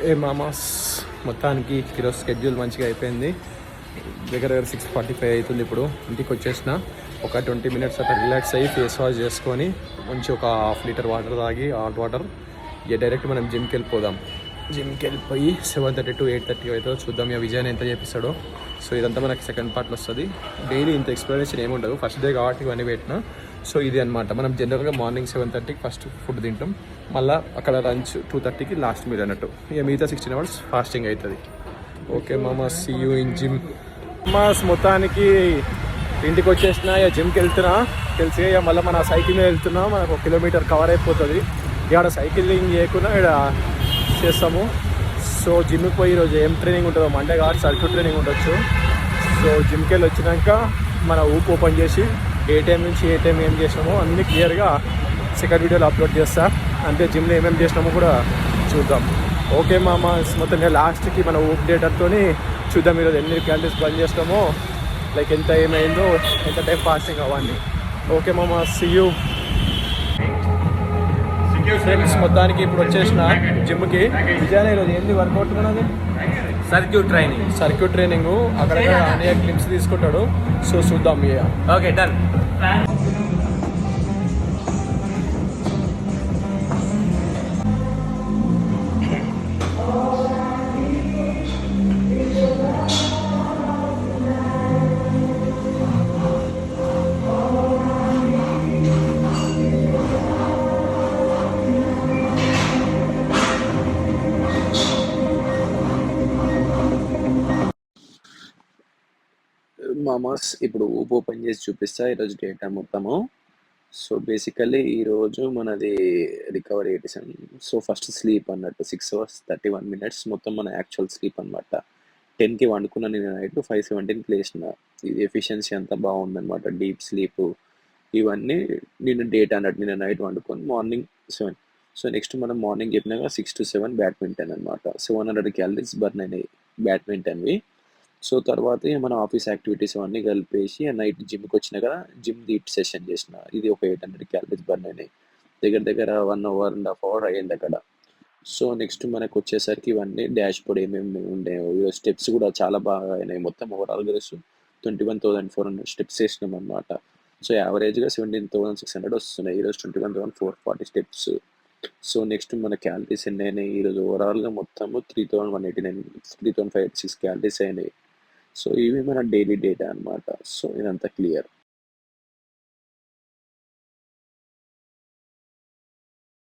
ఏ మామాస్ మొత్తానికి ఈరోజు స్కెడ్యూల్ మంచిగా అయిపోయింది. దగ్గర 6:45 అవుతుంది. ఇప్పుడు ఇంటికి వచ్చేసిన ఒక 20 మినిట్స్ అట్లా రిలాక్స్ అయ్యి ఫేస్ వాష్ చేసుకొని మంచి ఒక ½ లీటర్ వాటర్ తాగి హాట్ వాటర్ ఇక డైరెక్ట్ మనం జిమ్కి వెళ్ళిపోదాం. జిమ్కి వెళ్ళిపోయి 7:30 to 8:30 అవుతుందో చూద్దాం. ఇక విజయ్ ఎంత చేపిస్తాడో. సో ఇదంతా మనకి సెకండ్ పార్ట్లో వస్తుంది. డైలీ ఇంత ఎక్స్ప్లెనేషన్ ఏముండదు, ఫస్ట్ డే కాబట్టి ఇవన్నీ పెట్టినా. సో ఇది అనమాట, మనం జనరల్గా మార్నింగ్ 7:30కి ఫస్ట్ ఫుడ్ తింటాం, మళ్ళీ అక్కడ లంచ్ 2:30కి లాస్ట్ మీల్ అన్నట్టు. ఇక మిగతా 16 hours ఫాస్టింగ్ అవుతుంది. ఓకే మామా, సీ యూ ఇన్ జిమ్. మాస్ మొత్తానికి ఇంటికి వచ్చేసిన, ఇక జిమ్కి వెళ్తున్నా. తెలిసి ఇక మళ్ళీ మన సైకిల్ మీద వెళ్తున్నా. మనకు 1 kilometer కవర్ అయిపోతుంది. ఇక్కడ సైకిలింగ్ చేయకుండా ఇక్కడ చేస్తాము. సో జిమ్కి పోయి ఈరోజు ఏం ట్రైనింగ్ ఉంటుందో, మండే కాబట్టి సర్క్యూట్ ట్రైనింగ్ ఉండొచ్చు. సో జిమ్కి వెళ్ళి వచ్చినాక మన ఊపు ఓపెన్ చేసి ఏ టైం నుంచి ఏ టైం ఏం చేసినామో అన్నీ క్లియర్గా సెకండ్ వీడియోలో అప్లోడ్ చేస్తా. అంటే జిమ్లో ఏమేమి చేసినామో కూడా చూద్దాం. ఓకే మామ, మొత్తం లాస్ట్కి మన ఊప్ డేటర్తో చూద్దాం ఈరోజు ఎన్ని క్యాలరీస్ బంద్ చేస్తామో, లైక్ ఎంత ఏమైందో, ఎంత టైం ఫాస్టింగ్ అవ్వండి. ఓకే మామ, సీ యూ. ఫ్రెండ్స్ మొత్తానికి ఇప్పుడు వచ్చేసిన జిమ్కి. విజయాన్ని ఈరోజు ఏంది వర్కౌట్ ఉన్నది? Circuit training. అక్కడ అనేక క్లిప్స్ తీసుకుంటాడు. సో చూద్దాం. Okay, done. మామాస్ ఇప్పుడు ఊపు ఓపెన్ చేసి చూపిస్తా ఈరోజు డేటా మొత్తము. సో బేసికల్లీ ఈరోజు మనది రికవరీ 87. సో ఫస్ట్ స్లీప్ అన్నట్టు 6 hours 31 minutes మొత్తం మన యాక్చువల్ స్లీప్ అనమాట. 10కి వండుకున్న నేను నైట్ 5:17కి లేచిన. ఇది ఎఫిషియన్సీ అంతా బాగుందనమాట. డీప్ స్లీప్ ఇవన్నీ నిన్న డేటా అన్నట్టు. నిన్న నైట్ వండుకొని మార్నింగ్ 7. సో నెక్స్ట్ మనం మార్నింగ్ చెప్పినాక 6 to 7 బ్యాడ్మింటన్ అనమాట. 700 calories బర్న్ అయినాయి బ్యాడ్మింటన్వి. సో తర్వాత మన ఆఫీస్ యాక్టివిటీస్ అవన్నీ కలిపేసి నైట్ జిమ్కి వచ్చిన కదా, జిమ్ డీప్ సెషన్ చేసిన. ఇది ఒక 800 calories బర్న్ అయినాయి. దగ్గర దగ్గర 1.5 hour అయ్యింది అక్కడ. సో నెక్స్ట్ మనకు వచ్చేసరికి ఇవన్నీ డాష్ బోర్డ్ ఏమేమి ఉండే, స్టెప్స్ కూడా చాలా బాగా అయినాయి. మొత్తం ఓవరాల్ కలిసి 21,400 స్టెప్స్ వేసినాం అనమాట. సో యావరేజ్గా 17,600 వస్తున్నాయి. ఈరోజు 21,440 స్టెప్స్. సో నెక్స్ట్ మన క్యాలరీస్ ఎన్ని అయినాయి ఈరోజు ఓవరాల్గా మొత్తము 3,189 3,586 క్యాలరీస్ అయినాయి. సో ఇవి మన డైలీ డేటా అనమాట. సో ఇదంతా క్లియర్.